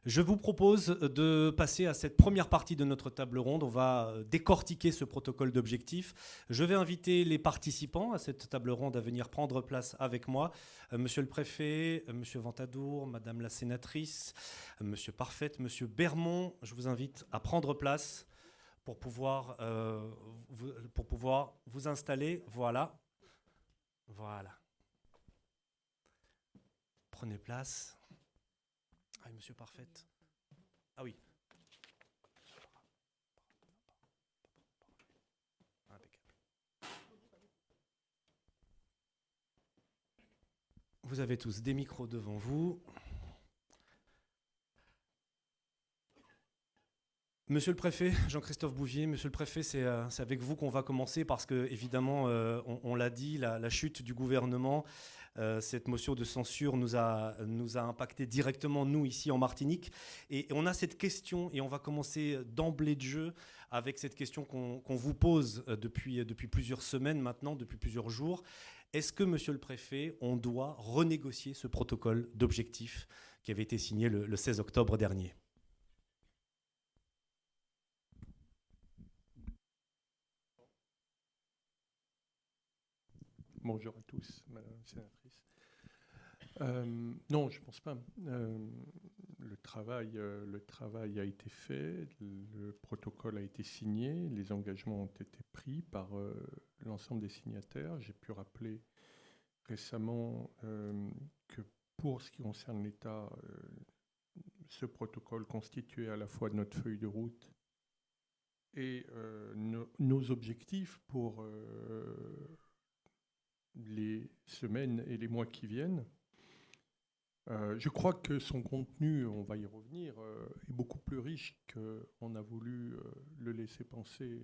Je vous propose de passer à cette première partie de notre table ronde. On va décortiquer ce protocole d'objectifs. Je vais inviter les participants à cette table ronde à venir prendre place avec moi. Monsieur le préfet, monsieur Ventadour, madame la sénatrice, monsieur Parfait, monsieur Bermond, je vous invite à prendre place pour pouvoir vous installer. Voilà. Voilà. Prenez place. Ah, monsieur Parfait. Ah oui. Impeccable. Vous avez tous des micros devant vous. Monsieur le préfet, Jean-Christophe Bouvier, monsieur le préfet, c'est avec vous qu'on va commencer parce que, évidemment, on l'a dit, la chute du gouvernement, cette motion de censure nous a impacté directement, nous, ici en Martinique. Et on a cette question, et on va commencer d'emblée de jeu avec cette question qu'on vous pose depuis plusieurs semaines maintenant, depuis plusieurs jours. Est-ce que, monsieur le préfet, on doit renégocier ce protocole d'objectifs qui avait été signé le 16 octobre dernier ? Bonjour à tous, madame la sénatrice. Non, je ne pense pas. Le travail a été fait, le protocole a été signé, les engagements ont été pris par l'ensemble des signataires. J'ai pu rappeler récemment que pour ce qui concerne l'État, ce protocole constituait à la fois notre feuille de route et nos objectifs pour les semaines et les mois qui viennent. Je crois que son contenu, on va y revenir, est beaucoup plus riche qu'on a voulu le laisser penser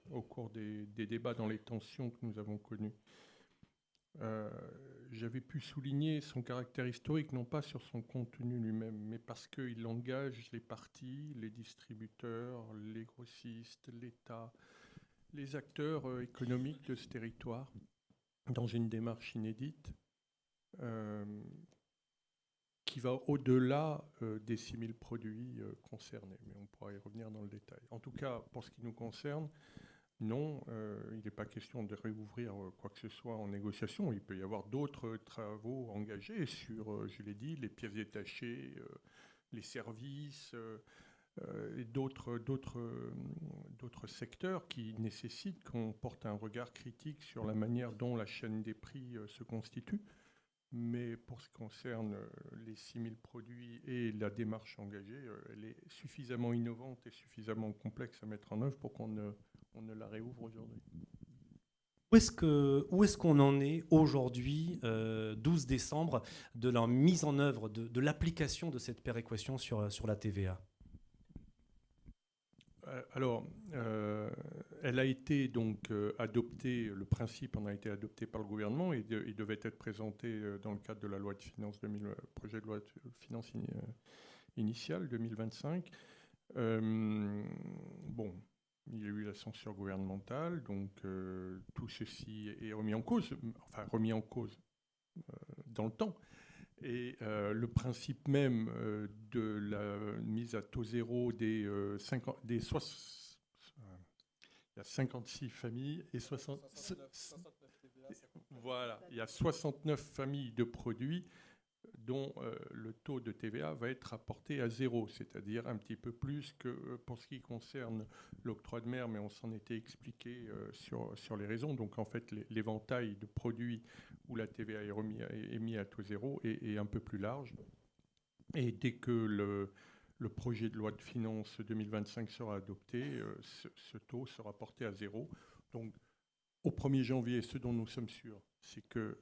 au cours des débats dans les tensions que nous avons connues. J'avais pu souligner son caractère historique, non pas sur son contenu lui-même, mais parce qu'il engage les partis, les distributeurs, les grossistes, l'État, les acteurs économiques de ce territoire dans une démarche inédite qui va au-delà des 6 000 produits concernés. Mais on pourra y revenir dans le détail. En tout cas, pour ce qui nous concerne, non, il n'est pas question de réouvrir quoi que ce soit en négociation. Il peut y avoir d'autres travaux engagés sur, je l'ai dit, les pièces détachées, les services, et d'autres secteurs qui nécessitent qu'on porte un regard critique sur la manière dont la chaîne des prix se constitue. Mais pour ce qui concerne les 6 000 produits et la démarche engagée, elle est suffisamment innovante et suffisamment complexe à mettre en œuvre pour qu'on ne la réouvre aujourd'hui. Où est-ce qu'on en est aujourd'hui, 12 décembre, de la mise en œuvre, de l'application de cette péréquation sur la TVA ? Alors, elle a été donc adoptée, le principe en a été adopté par le gouvernement et il devait être présenté dans le cadre de la loi de finances projet de loi de finances initiale 2025. Bon, il y a eu la censure gouvernementale, donc tout ceci est remis en cause, enfin remis en cause dans le temps. Et le principe même de la mise à taux zéro il y a 56 familles et 69 familles de produits dont le taux de TVA va être rapporté à zéro, c'est-à-dire un petit peu plus que pour ce qui concerne l'octroi de mer, mais on s'en était expliqué sur les raisons. Donc en fait, l'éventail de produits où la TVA est mis à taux zéro est un peu plus large. Et dès que le projet de loi de finances 2025 sera adopté, ce taux sera porté à zéro. Donc au 1er janvier, ce dont nous sommes sûrs, c'est que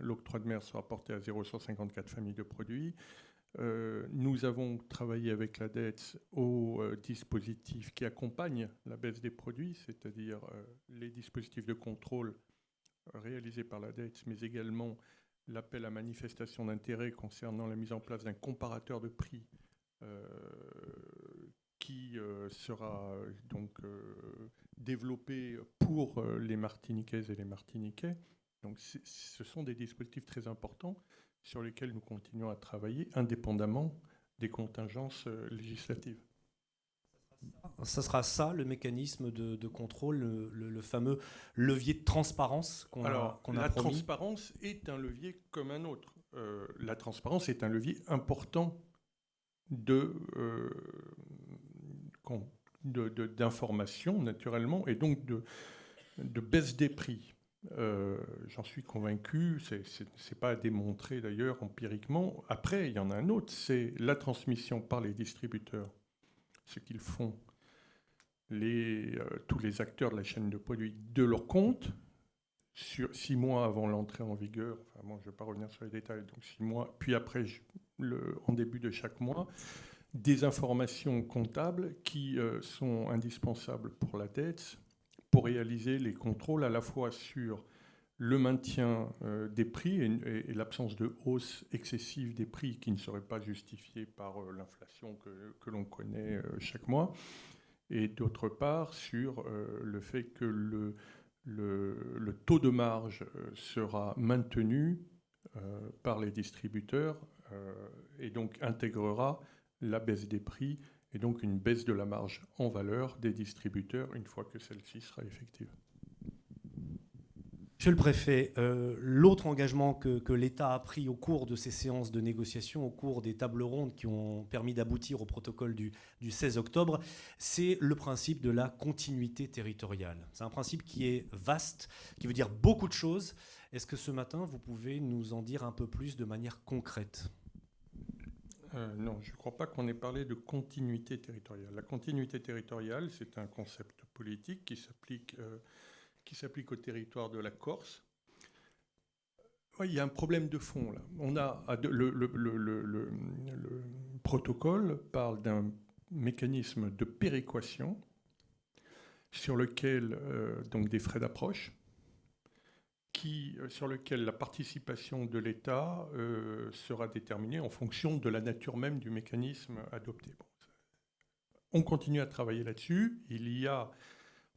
l'octroi de mer sera porté à 0,154 familles de produits. Nous avons travaillé avec la DETS au dispositif qui accompagne la baisse des produits, c'est-à-dire les dispositifs de contrôle réalisés par la DETS, mais également l'appel à manifestation d'intérêt concernant la mise en place d'un comparateur de prix qui sera donc développé pour les Martiniquaises et les Martiniquais. Donc ce sont des dispositifs très importants sur lesquels nous continuons à travailler indépendamment des contingences législatives. Ça sera ça, le mécanisme de contrôle, le fameux levier de transparence qu'on a promis. La transparence est un levier comme un autre. La transparence est un levier important d'information, naturellement, et donc de baisse des prix. J'en suis convaincu, c'est pas à démontrer d'ailleurs empiriquement. Après, il y en a un autre, c'est la transmission par les distributeurs, ce qu'ils font, tous les acteurs de la chaîne de produits, de leur compte, sur 6 mois avant l'entrée en vigueur, enfin bon, je ne vais pas revenir sur les détails, donc 6 mois, puis après, en début de chaque mois, des informations comptables qui sont indispensables pour la dette, pour réaliser les contrôles à la fois sur le maintien des prix et l'absence de hausse excessive des prix qui ne serait pas justifiée par l'inflation que l'on connaît chaque mois, et d'autre part sur le fait que le taux de marge sera maintenu par les distributeurs et donc intégrera la baisse des prix et donc une baisse de la marge en valeur des distributeurs une fois que celle-ci sera effective. Monsieur le préfet, l'autre engagement que l'État a pris au cours de ces séances de négociation, au cours des tables rondes qui ont permis d'aboutir au protocole du 16 octobre, c'est le principe de la continuité territoriale. C'est un principe qui est vaste, qui veut dire beaucoup de choses. Est-ce que ce matin, vous pouvez nous en dire un peu plus de manière concrète ? Non, je ne crois pas qu'on ait parlé de continuité territoriale. La continuité territoriale, c'est un concept politique qui s'applique au territoire de la Corse. Ouais, il y a un problème de fond là. On a le protocole parle d'un mécanisme de péréquation sur lequel donc des frais d'approche, sur lequel la participation de l'État sera déterminée en fonction de la nature même du mécanisme adopté. Bon, on continue à travailler là-dessus.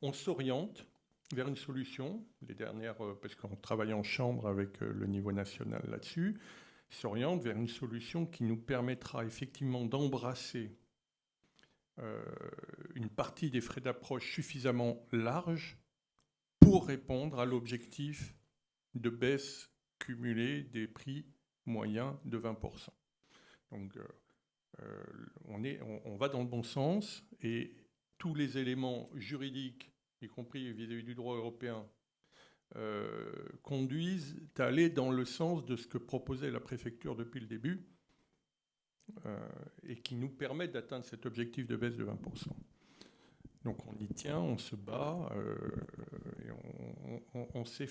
On s'oriente vers une solution, les dernières, parce qu'on travaille en chambre avec le niveau national là-dessus, s'oriente vers une solution qui nous permettra effectivement d'embrasser une partie des frais d'approche suffisamment large pour répondre à l'objectif de baisse cumulée des prix moyens de 20%. Donc on va dans le bon sens et tous les éléments juridiques, y compris vis-à-vis du droit européen, conduisent à aller dans le sens de ce que proposait la préfecture depuis le début et qui nous permettent d'atteindre cet objectif de baisse de 20%. Donc on y tient, on se bat, et on sait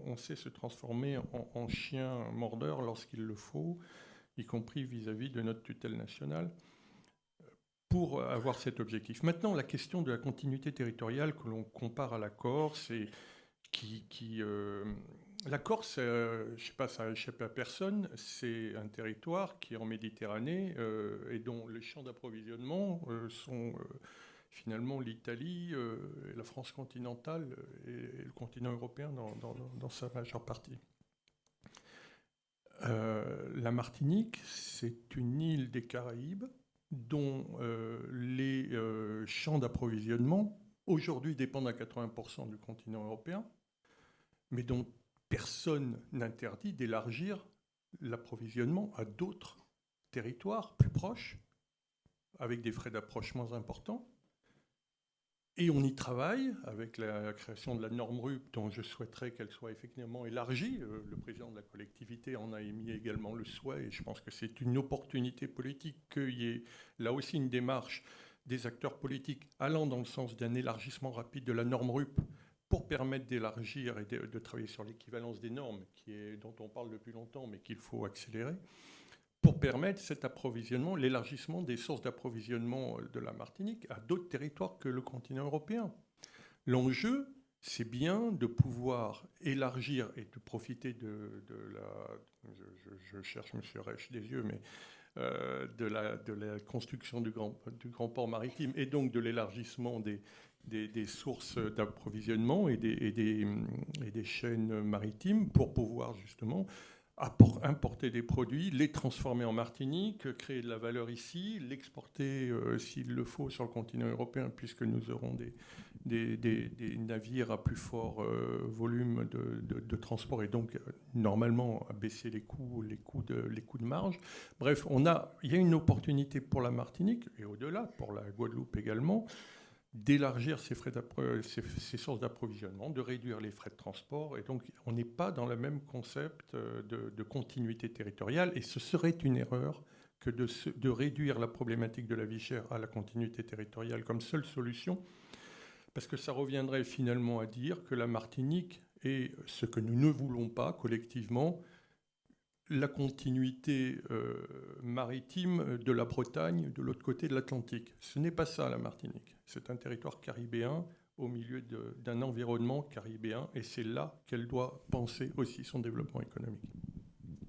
on sait se transformer en chien mordeur lorsqu'il le faut, y compris vis-à-vis de notre tutelle nationale, pour avoir cet objectif. Maintenant, la question de la continuité territoriale que l'on compare à la Corse, et la Corse, je ne sais pas, ça n'a échappé à personne, c'est un territoire qui est en Méditerranée et dont les champs d'approvisionnement sont finalement l'Italie, la France continentale et le continent européen dans sa majeure partie. La Martinique, c'est une île des Caraïbes dont les champs d'approvisionnement aujourd'hui dépendent à 80% du continent européen, mais dont personne n'interdit d'élargir l'approvisionnement à d'autres territoires plus proches, avec des frais d'approche moins importants. Et on y travaille avec la création de la norme RUP, dont je souhaiterais qu'elle soit effectivement élargie. Le président de la collectivité en a émis également le souhait, et je pense que c'est une opportunité politique qu'il y ait là aussi une démarche des acteurs politiques allant dans le sens d'un élargissement rapide de la norme RUP pour permettre d'élargir et de travailler sur l'équivalence des normes, dont on parle depuis longtemps, mais qu'il faut accélérer, pour permettre cet approvisionnement, l'élargissement des sources d'approvisionnement de la Martinique à d'autres territoires que le continent européen. L'enjeu, c'est bien de pouvoir élargir et de profiter de la... Je cherche M. Reich des yeux, mais de la construction du grand port maritime et donc de l'élargissement des sources d'approvisionnement et des chaînes maritimes pour pouvoir justement importer des produits, les transformer en Martinique, créer de la valeur ici, l'exporter s'il le faut sur le continent européen, puisque nous aurons des navires à plus fort volume de transport et donc normalement à baisser les coûts de marge. Bref, il y a une opportunité pour la Martinique et au-delà, pour la Guadeloupe également, d'élargir ses sources d'approvisionnement, de réduire les frais de transport. Et donc, on n'est pas dans le même concept de continuité territoriale. Et ce serait une erreur que de réduire la problématique de la vie chère à la continuité territoriale comme seule solution, parce que ça reviendrait finalement à dire que la Martinique est ce que nous ne voulons pas collectivement, la continuité maritime de la Bretagne de l'autre côté de l'Atlantique. Ce n'est pas ça, la Martinique. C'est un territoire caribéen au milieu d'un environnement caribéen et c'est là qu'elle doit penser aussi son développement économique.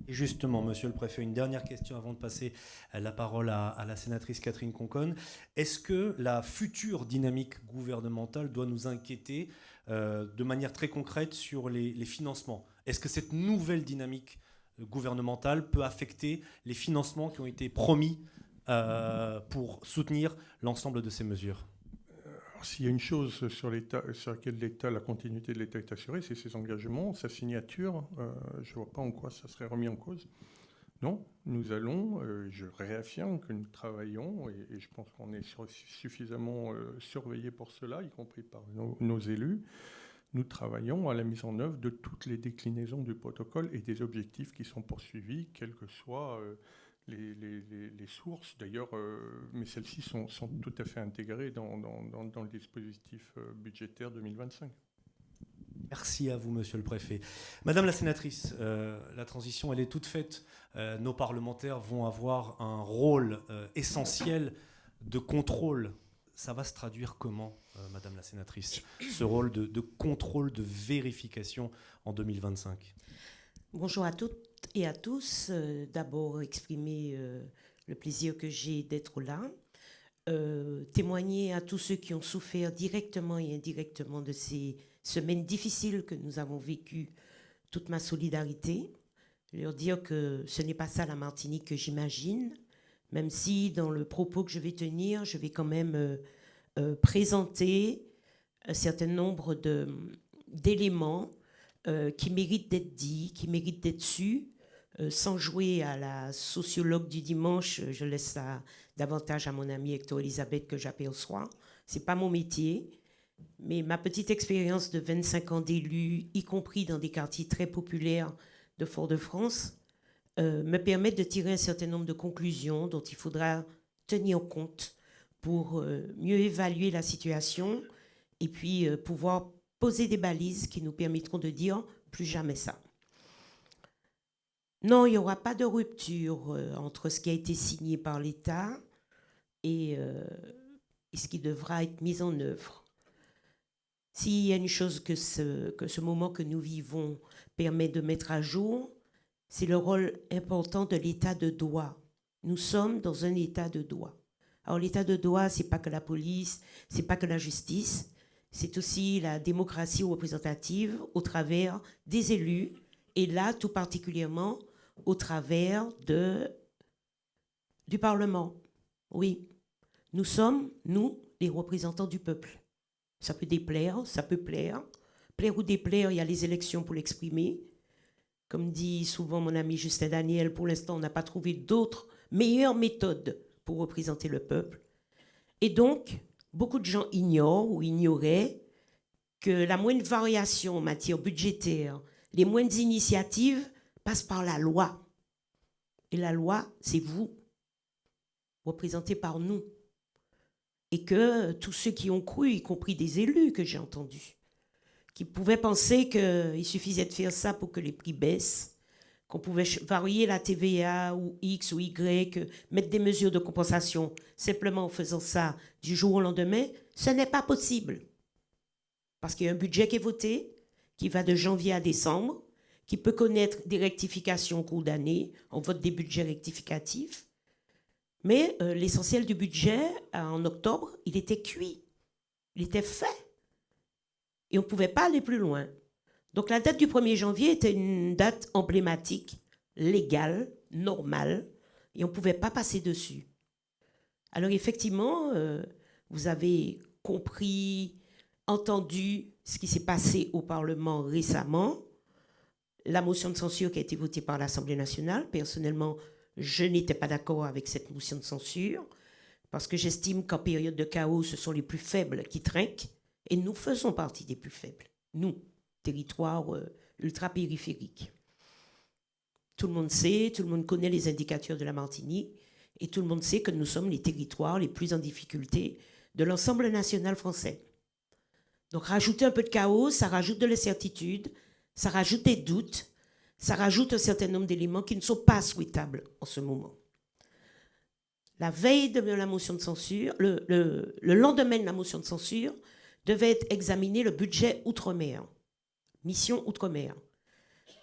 Et justement, monsieur le préfet, une dernière question avant de passer la parole à la sénatrice Catherine Conconne. Est-ce que la future dynamique gouvernementale doit nous inquiéter de manière très concrète sur les financements ? Est-ce que cette nouvelle dynamique gouvernementale peut affecter les financements qui ont été promis pour soutenir l'ensemble de ces mesures ? S'il y a une chose sur laquelle la continuité de l'État est assurée, c'est ses engagements, sa signature. Je ne vois pas en quoi ça serait remis en cause. Non, nous allons, je réaffirme que nous travaillons, et je pense qu'on est suffisamment surveillés pour cela, y compris par nos élus. Nous travaillons à la mise en œuvre de toutes les déclinaisons du protocole et des objectifs qui sont poursuivis, quelles que soient les sources. D'ailleurs, mais celles-ci sont tout à fait intégrées dans le dispositif budgétaire 2025. Merci à vous, monsieur le préfet. Madame la sénatrice, la transition, elle est toute faite. Nos parlementaires vont avoir un rôle essentiel de contrôle. Ça va se traduire comment, madame la sénatrice, ce rôle de contrôle, de vérification en 2025 ? Bonjour à toutes et à tous. D'abord, exprimer le plaisir que j'ai d'être là. Témoigner à tous ceux qui ont souffert directement et indirectement de ces semaines difficiles que nous avons vécues, toute ma solidarité. Leur dire que ce n'est pas ça la Martinique que j'imagine, même si dans le propos que je vais tenir, je vais quand même présenter un certain nombre d'éléments qui méritent d'être dits, qui méritent d'être sus, sans jouer à la sociologue du dimanche. Je laisse ça davantage à mon amie Hector Elisabeth que j'aperçois. Ce n'est pas mon métier, mais ma petite expérience de 25 ans d'élu, y compris dans des quartiers très populaires de Fort-de-France, me permet de tirer un certain nombre de conclusions dont il faudra tenir compte pour mieux évaluer la situation et puis pouvoir poser des balises qui nous permettront de dire plus jamais ça. Non, il n'y aura pas de rupture entre ce qui a été signé par l'État et ce qui devra être mis en œuvre. S'il y a une chose que ce moment que nous vivons permet de mettre à jour, c'est le rôle important de l'État de droit. Nous sommes dans un État de droit. Alors l'État de droit, ce n'est pas que la police, ce n'est pas que la justice, c'est aussi la démocratie représentative au travers des élus, et là tout particulièrement au travers du Parlement. Oui, nous sommes, nous, les représentants du peuple. Ça peut déplaire, ça peut plaire. Plaire ou déplaire, il y a les élections pour l'exprimer. Comme dit souvent mon ami Justin Daniel, pour l'instant, on n'a pas trouvé d'autres meilleures méthodes pour représenter le peuple. Et donc, beaucoup de gens ignorent ou ignoraient que la moindre variation en matière budgétaire, les moindres initiatives passent par la loi. Et la loi, c'est vous, représentés par nous. Et que tous ceux qui ont cru, y compris des élus que j'ai entendus, qui pouvaient penser qu'il suffisait de faire ça pour que les prix baissent, qu'on pouvait varier la TVA ou X ou Y, mettre des mesures de compensation simplement en faisant ça du jour au lendemain, ce n'est pas possible. Parce qu'il y a un budget qui est voté, qui va de janvier à décembre, qui peut connaître des rectifications au cours d'année, on vote des budgets rectificatifs. Mais l'essentiel du budget, en octobre, il était cuit, il était fait. Et on ne pouvait pas aller plus loin. Donc la date du 1er janvier était une date emblématique légal, normal, et on ne pouvait pas passer dessus. Alors effectivement, vous avez compris, entendu ce qui s'est passé au Parlement récemment, la motion de censure qui a été votée par l'Assemblée nationale. Personnellement, je n'étais pas d'accord avec cette motion de censure, parce que j'estime qu'en période de chaos, ce sont les plus faibles qui trinquent, et nous faisons partie des plus faibles. Nous, territoire ultra-périphérique. Tout le monde sait, tout le monde connaît les indicateurs de la Martinique, et tout le monde sait que nous sommes les territoires les plus en difficulté de l'ensemble national français. Donc rajouter un peu de chaos, ça rajoute de l'incertitude, ça rajoute des doutes, ça rajoute un certain nombre d'éléments qui ne sont pas souhaitables en ce moment. La veille de la motion de censure, le lendemain de la motion de censure, devait être examiné le budget Outre-mer, mission Outre-mer.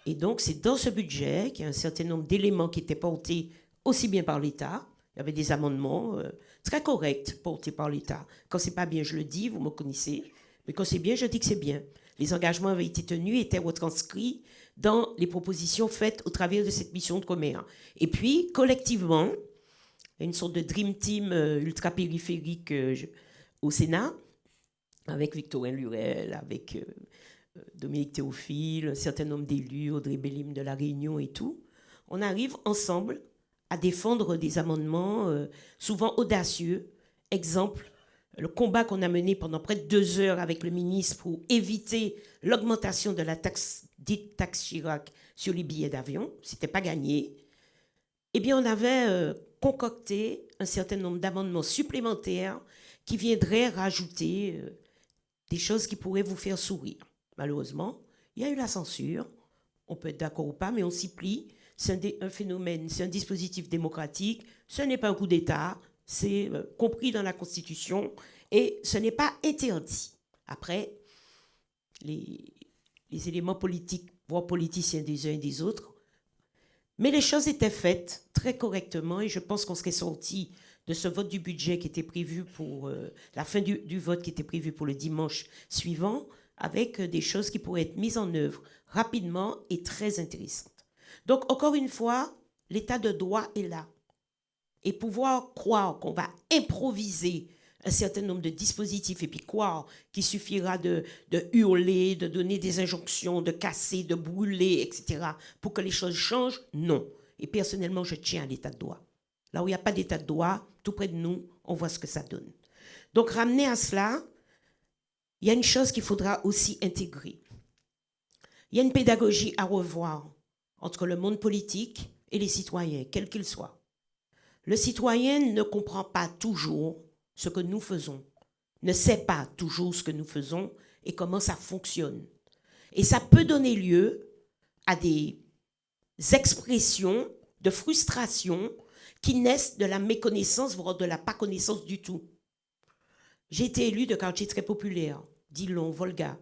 Et donc, c'est dans ce budget qu'il y a un certain nombre d'éléments qui étaient portés aussi bien par l'État. Il y avait des amendements très corrects portés par l'État. Quand c'est pas bien, je le dis, vous me connaissez. Mais quand c'est bien, je dis que c'est bien. Les engagements avaient été tenus, étaient retranscrits dans les propositions faites au travers de cette mission Outre-mer. Et puis, collectivement, une sorte de dream team ultra-périphérique au Sénat, avec Victorin Lurel, avec Dominique Théophile, un certain nombre d'élus, Audrey Bellim de La Réunion et tout. On arrive ensemble à défendre des amendements souvent audacieux. Exemple, le combat qu'on a mené pendant près de 2 heures avec le ministre pour éviter l'augmentation de la taxe, dite taxe Chirac, sur les billets d'avion. C'était pas gagné. Eh bien, on avait concocté un certain nombre d'amendements supplémentaires qui viendraient rajouter des choses qui pourraient vous faire sourire. Malheureusement, il y a eu la censure. On peut être d'accord ou pas, mais on s'y plie. C'est un phénomène, c'est un dispositif démocratique. Ce n'est pas un coup d'État. C'est compris dans la Constitution et ce n'est pas interdit. Après, les éléments politiques, voire politiciens des uns et des autres, mais les choses étaient faites très correctement et je pense qu'on serait sorti de ce vote du budget qui était prévu pour la fin du vote qui était prévu pour le dimanche suivant avec des choses qui pourraient être mises en œuvre rapidement et très intéressantes. Donc, encore une fois, l'état de droit est là. Et pouvoir croire qu'on va improviser un certain nombre de dispositifs et puis croire qu'il suffira de hurler, de donner des injonctions, de casser, de brûler, etc. pour que les choses changent, non. Et personnellement, je tiens à l'état de droit. Là où il n'y a pas d'état de droit, tout près de nous, on voit ce que ça donne. Donc, ramener à cela, il y a une chose qu'il faudra aussi intégrer. Il y a une pédagogie à revoir entre le monde politique et les citoyens, quels qu'ils soient. Le citoyen ne comprend pas toujours ce que nous faisons, ne sait pas toujours ce que nous faisons et comment ça fonctionne. Et ça peut donner lieu à des expressions de frustration qui naissent de la méconnaissance, voire de la pas connaissance du tout. J'ai été élue de quartier très populaire, Dillon, Volga,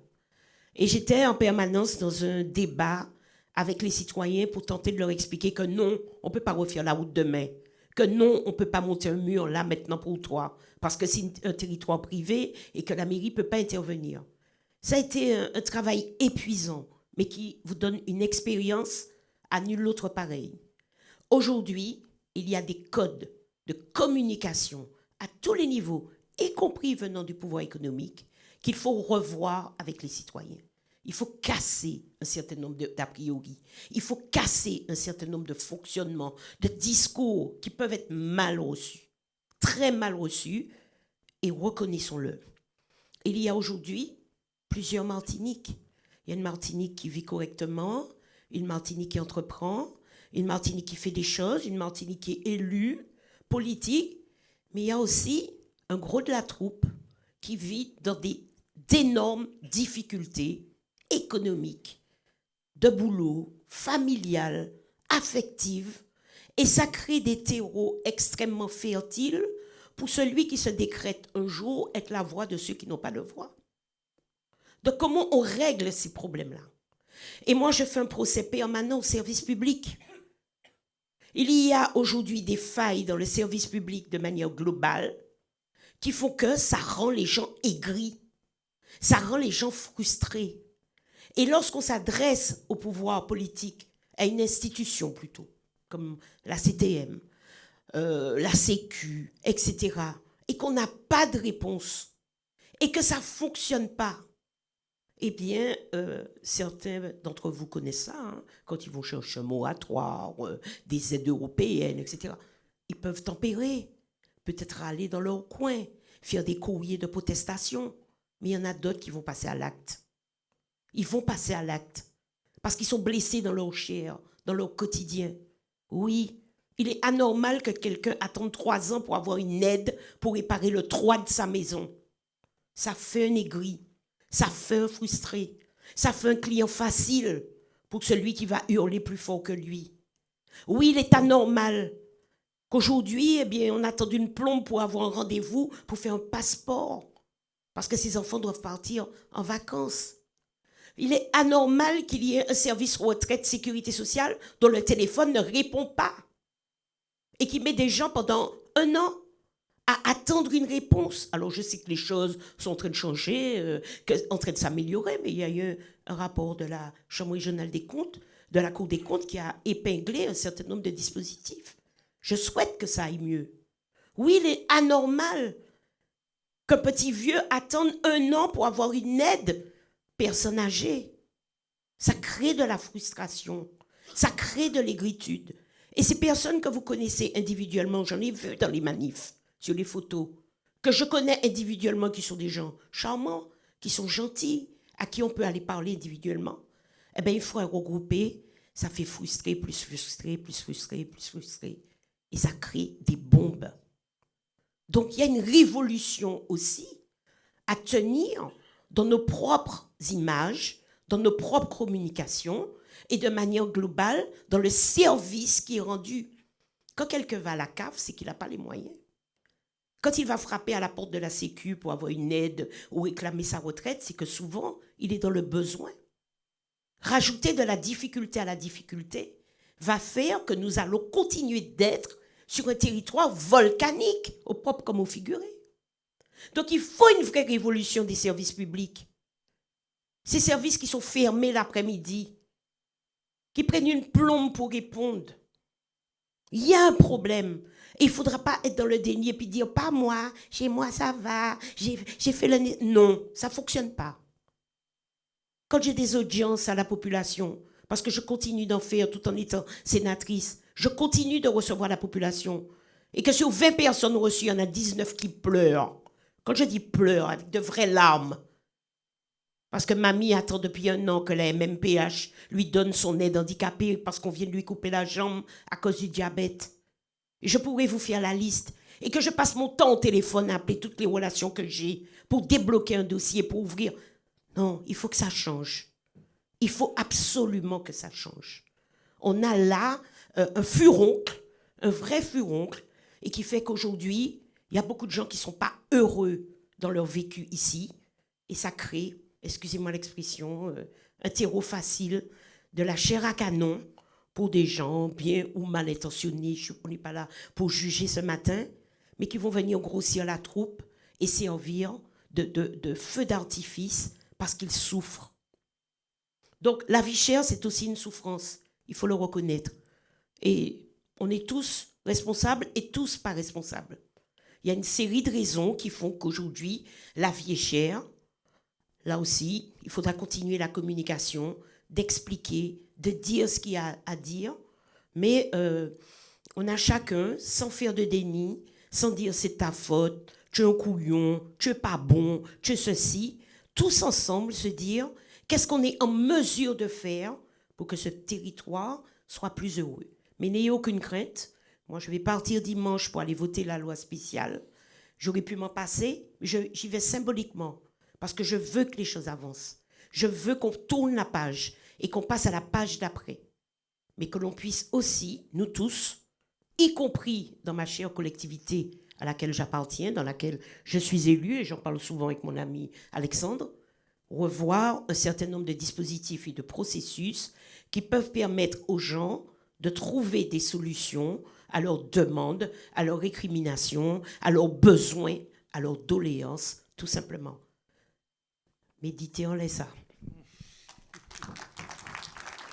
et j'étais en permanence dans un débat avec les citoyens pour tenter de leur expliquer que non, on ne peut pas refaire la route demain, que non, on ne peut pas monter un mur là maintenant pour toi, parce que c'est un territoire privé et que la mairie ne peut pas intervenir. Ça a été un travail épuisant, mais qui vous donne une expérience à nul autre pareil. Aujourd'hui, il y a des codes de communication à tous les niveaux, y compris venant du pouvoir économique, qu'il faut revoir avec les citoyens. Il faut casser un certain nombre d'a priori. Il faut casser un certain nombre de fonctionnements, de discours qui peuvent être mal reçus, très mal reçus, et reconnaissons-le. Il y a aujourd'hui plusieurs Martiniques. Il y a une Martinique qui vit correctement, une Martinique qui entreprend, une Martinique qui fait des choses, une Martinique qui est élue, politique, mais il y a aussi un gros de la troupe qui vit dans d'énormes difficultés économiques, de boulot, familial, affective, et ça crée des terreaux extrêmement fertiles pour celui qui se décrète un jour être la voix de ceux qui n'ont pas de voix. Donc comment on règle ces problèmes-là? Et moi, je fais un procès permanent au service public. Il y a aujourd'hui des failles dans le service public de manière globale qui font que ça rend les gens aigris, ça rend les gens frustrés. Et lorsqu'on s'adresse au pouvoir politique, à une institution plutôt, comme la CTM, la Sécu, etc., et qu'on n'a pas de réponse, et que ça ne fonctionne pas, eh bien, certains d'entre vous connaissent ça, hein, quand ils vont chercher un moratoire, des aides européennes, etc., ils peuvent tempérer, peut-être aller dans leur coin, faire des courriers de protestation, mais il y en a d'autres qui vont passer à l'acte. Ils vont passer à l'acte, parce qu'ils sont blessés dans leur chair, dans leur quotidien. Oui, il est anormal que quelqu'un attende 3 ans pour avoir une aide pour réparer le toit de sa maison. Ça fait un aigri, ça fait un frustré, ça fait un client facile pour celui qui va hurler plus fort que lui. Oui, il est anormal qu'aujourd'hui, eh bien, on attend une plombe pour avoir un rendez-vous, pour faire un passeport, parce que ses enfants doivent partir en vacances. Il est anormal qu'il y ait un service retraite sécurité sociale dont le téléphone ne répond pas et qui met des gens pendant 1 an à attendre une réponse. Alors, je sais que les choses sont en train de changer, en train de s'améliorer, mais il y a eu un rapport de la Chambre régionale des comptes, de la Cour des comptes, qui a épinglé un certain nombre de dispositifs. Je souhaite que ça aille mieux. Oui, il est anormal qu'un petit vieux attende 1 an pour avoir une aide. Personne âgée. Ça crée de la frustration, ça crée de l'aigritude. Et ces personnes que vous connaissez individuellement, j'en ai vu dans les manifs, sur les photos, que je connais individuellement, qui sont des gens charmants, qui sont gentils, à qui on peut aller parler individuellement, eh bien, il faut regrouper, ça fait frustrer, plus frustrer, plus frustrer, plus frustrer. Et ça crée des bombes. Donc, il y a une révolution aussi à tenir dans nos propres images, dans nos propres communications et de manière globale dans le service qui est rendu. Quand quelqu'un va à la CAF, c'est qu'il n'a pas les moyens. Quand il va frapper à la porte de la Sécu pour avoir une aide ou réclamer sa retraite, c'est que souvent, il est dans le besoin. Rajouter de la difficulté à la difficulté va faire que nous allons continuer d'être sur un territoire volcanique, au propre comme au figuré. Donc, il faut une vraie révolution des services publics. Ces services qui sont fermés l'après-midi, qui prennent une plombe pour répondre. Il y a un problème. Et il ne faudra pas être dans le déni et puis dire « pas moi, chez moi ça va, j'ai fait le... » Non, ça ne fonctionne pas. Quand j'ai des audiences à la population, parce que je continue d'en faire tout en étant sénatrice, je continue de recevoir la population, et que sur 20 personnes reçues, il y en a 19 qui pleurent. Quand je dis pleure, avec de vraies larmes, parce que mamie attend depuis 1 an que la MMPH lui donne son aide handicapée parce qu'on vient de lui couper la jambe à cause du diabète. Et je pourrais vous faire la liste. Et que je passe mon temps au téléphone à appeler toutes les relations que j'ai pour débloquer un dossier, pour ouvrir. Non, il faut que ça change. Il faut absolument que ça change. On a là un furoncle, un vrai furoncle, et qui fait qu'aujourd'hui, il y a beaucoup de gens qui ne sont pas heureux dans leur vécu ici, et ça crée, excusez-moi l'expression, un terreau facile, de la chair à canon pour des gens bien ou mal intentionnés, on n'est pas là pour juger ce matin, mais qui vont venir grossir la troupe et servir de feu d'artifice parce qu'ils souffrent. Donc la vie chère, c'est aussi une souffrance, il faut le reconnaître. Et on est tous responsables et tous pas responsables. Il y a une série de raisons qui font qu'aujourd'hui, la vie est chère. Là aussi, il faudra continuer la communication, d'expliquer, de dire ce qu'il y a à dire. Mais on a chacun, sans faire de déni, sans dire c'est ta faute, tu es un couillon, tu es pas bon, tu es ceci, tous ensemble se dire qu'est-ce qu'on est en mesure de faire pour que ce territoire soit plus heureux. Mais n'ayez aucune crainte. Moi, je vais partir dimanche pour aller voter la loi spéciale. J'aurais pu m'en passer, mais j'y vais symboliquement parce que je veux que les choses avancent. Je veux qu'on tourne la page et qu'on passe à la page d'après. Mais que l'on puisse aussi, nous tous, y compris dans ma chère collectivité à laquelle j'appartiens, dans laquelle je suis élu, et j'en parle souvent avec mon ami Alexandre, revoir un certain nombre de dispositifs et de processus qui peuvent permettre aux gens de trouver des solutions à leurs demandes, à leurs récriminations, à leurs besoins, à leurs doléances, tout simplement. Méditez en laissant.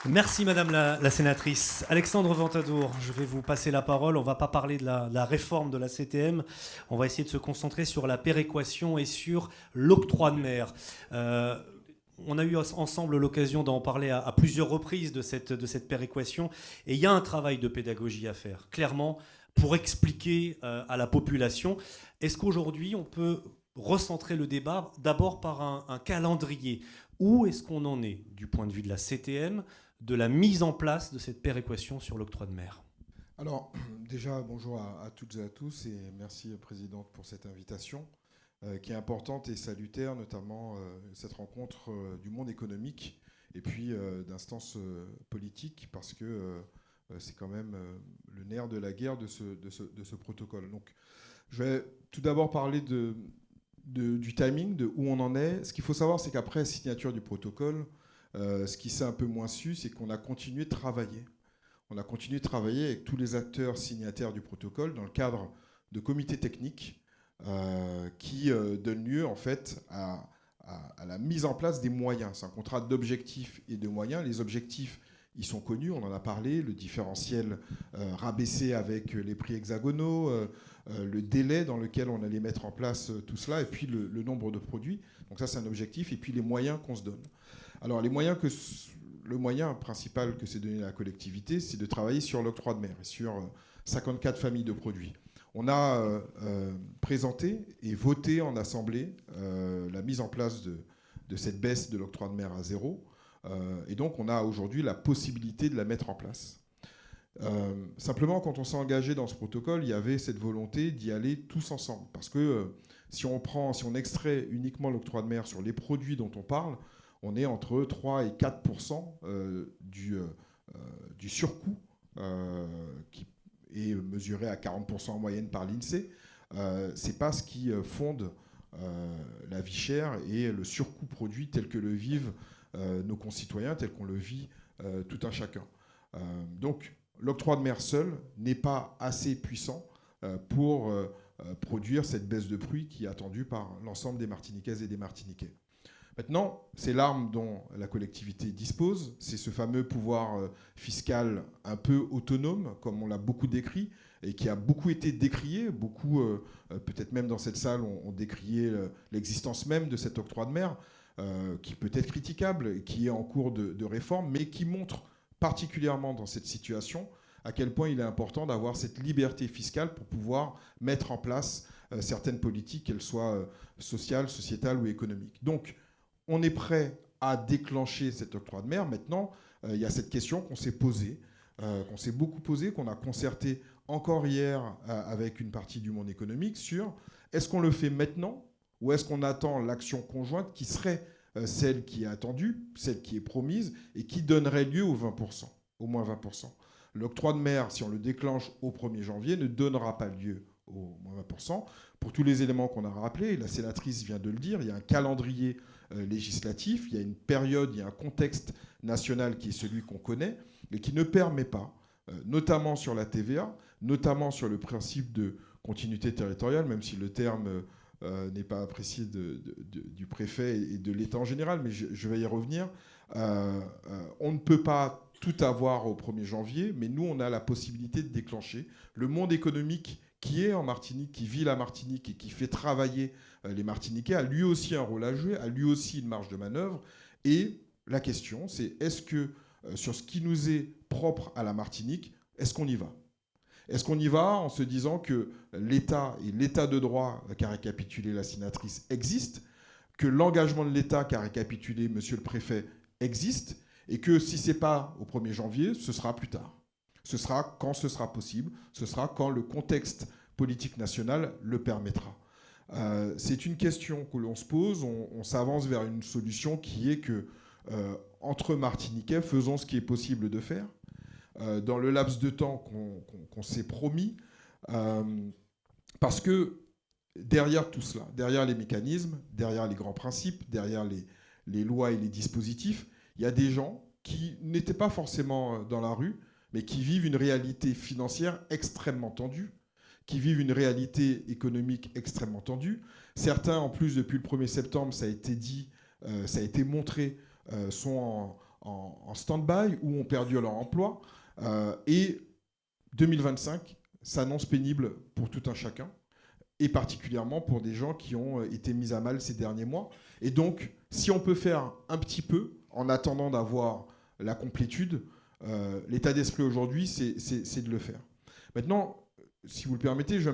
Merci Madame la sénatrice. Alexandre Ventadour, je vais vous passer la parole. On ne va pas parler de la réforme de la CTM. On va essayer de se concentrer sur la péréquation et sur l'octroi de mer. On a eu ensemble l'occasion d'en parler à plusieurs reprises de cette péréquation. Et il y a un travail de pédagogie à faire, clairement, pour expliquer à la population. Est-ce qu'aujourd'hui, on peut recentrer le débat d'abord par un calendrier? Où est-ce qu'on en est du point de vue de la CTM, de la mise en place de cette péréquation sur l'octroi de mer? Alors, déjà, bonjour à toutes et à tous, et merci, Présidente, pour cette invitation, qui est importante et salutaire, notamment cette rencontre du monde économique et puis d'instances politiques, parce que c'est quand même le nerf de la guerre de ce protocole. Donc, je vais tout d'abord parler du timing, de où on en est. Ce qu'il faut savoir, c'est qu'après la signature du protocole, ce qui s'est un peu moins su, c'est qu'on a continué de travailler. On a continué de travailler avec tous les acteurs signataires du protocole dans le cadre de comités techniques qui donnent lieu en fait à la mise en place des moyens. C'est un contrat d'objectifs et de moyens. Les objectifs, ils sont connus, on en a parlé, le différentiel rabaissé avec les prix hexagonaux, le délai dans lequel on allait mettre en place tout cela, et puis le nombre de produits. Donc ça, c'est un objectif, et puis les moyens qu'on se donne. Alors, le moyen principal que s'est donné la collectivité, c'est de travailler sur l'octroi de mer et sur 54 familles de produits. On a présenté et voté en assemblée la mise en place de cette baisse de l'octroi de mer à 0. Et donc, on a aujourd'hui la possibilité de la mettre en place. Simplement, quand on s'est engagé dans ce protocole, il y avait cette volonté d'y aller tous ensemble. Parce que si on extrait uniquement l'octroi de mer sur les produits dont on parle, on est entre 3 et 4% du surcoût qui est mesuré à 40% en moyenne par l'INSEE. Ce n'est pas ce qui fonde la vie chère et le surcoût produit tel que le vivent nos concitoyens, tel qu'on le vit tout un chacun. Donc, l'octroi de mer seul n'est pas assez puissant pour produire cette baisse de prix qui est attendue par l'ensemble des Martiniquaises et des Martiniquais. Maintenant, c'est l'arme dont la collectivité dispose, c'est ce fameux pouvoir fiscal un peu autonome, comme on l'a beaucoup décrit, et qui a beaucoup été décrié. Beaucoup, peut-être même dans cette salle, ont décrié l'existence même de cet octroi de mer, qui peut être critiquable, qui est en cours de réforme, mais qui montre particulièrement dans cette situation à quel point il est important d'avoir cette liberté fiscale pour pouvoir mettre en place certaines politiques, qu'elles soient sociales, sociétales ou économiques. Donc, on est prêt à déclencher cet octroi de mer. Maintenant, il y a cette question qu'on s'est posée, qu'on s'est beaucoup posée, qu'on a concertée encore hier avec une partie du monde économique sur est-ce qu'on le fait maintenant ou est-ce qu'on attend l'action conjointe qui serait celle qui est attendue, celle qui est promise et qui donnerait lieu aux 20%, au moins 20%. L'octroi de mer, si on le déclenche au 1er janvier, ne donnera pas lieu au moins 20%. Pour tous les éléments qu'on a rappelés, la sénatrice vient de le dire, il y a un calendrier législatif, il y a une période, il y a un contexte national qui est celui qu'on connaît, et qui ne permet pas, notamment sur la TVA, notamment sur le principe de continuité territoriale, même si le terme n'est pas apprécié du préfet et de l'État en général, mais je vais y revenir. On ne peut pas tout avoir au 1er janvier, mais nous, on a la possibilité de déclencher. Le monde économique qui est en Martinique, qui vit la Martinique et qui fait travailler les Martiniquais, a lui aussi un rôle à jouer, a lui aussi une marge de manœuvre. Et la question, c'est est-ce que sur ce qui nous est propre à la Martinique, est-ce qu'on y va ? Est-ce qu'on y va en se disant que l'État et l'État de droit qu'a récapitulé la sénatrice existe, que l'engagement de l'État qu'a récapitulé monsieur le préfet existe, et que si ce n'est pas au 1er janvier, ce sera plus tard. Ce sera quand ce sera possible, ce sera quand le contexte politique national le permettra. C'est une question que l'on se pose, on s'avance vers une solution qui est que, entre Martiniquais, faisons ce qui est possible de faire, dans le laps de temps qu'on s'est promis, parce que derrière tout cela, derrière les mécanismes, derrière les grands principes, derrière les lois et les dispositifs, il y a des gens qui n'étaient pas forcément dans la rue, mais qui vivent une réalité financière extrêmement tendue, qui vivent une réalité économique extrêmement tendue. Certains, en plus, depuis le 1er septembre, ça a été dit, ça a été montré, sont en stand-by ou ont perdu leur emploi. Et 2025 s'annonce pénible pour tout un chacun, et particulièrement pour des gens qui ont été mis à mal ces derniers mois. Et donc, si on peut faire un petit peu, en attendant d'avoir la complétude, l'état d'esprit aujourd'hui, c'est de le faire. Maintenant, si vous le permettez, je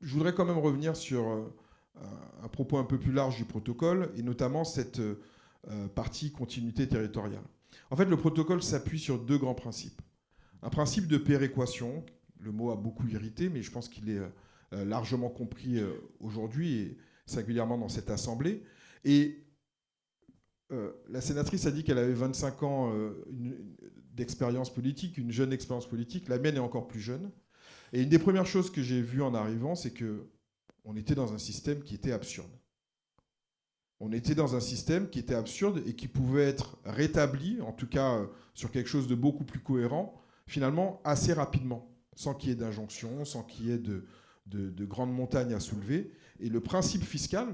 voudrais quand même revenir sur un propos un peu plus large du protocole, et notamment cette partie continuité territoriale. En fait, le protocole s'appuie sur 2 grands principes. Un principe de péréquation, le mot a beaucoup irrité, mais je pense qu'il est largement compris aujourd'hui, et singulièrement dans cette Assemblée. Et la sénatrice a dit qu'elle avait 25 ans d'expérience politique, une jeune expérience politique. La mienne est encore plus jeune. Et une des premières choses que j'ai vues en arrivant, c'est qu'on était dans un système qui était absurde. On était dans un système qui était absurde et qui pouvait être rétabli, en tout cas sur quelque chose de beaucoup plus cohérent, finalement assez rapidement, sans qu'il y ait d'injonction, sans qu'il y ait de grandes montagnes à soulever. Et le principe fiscal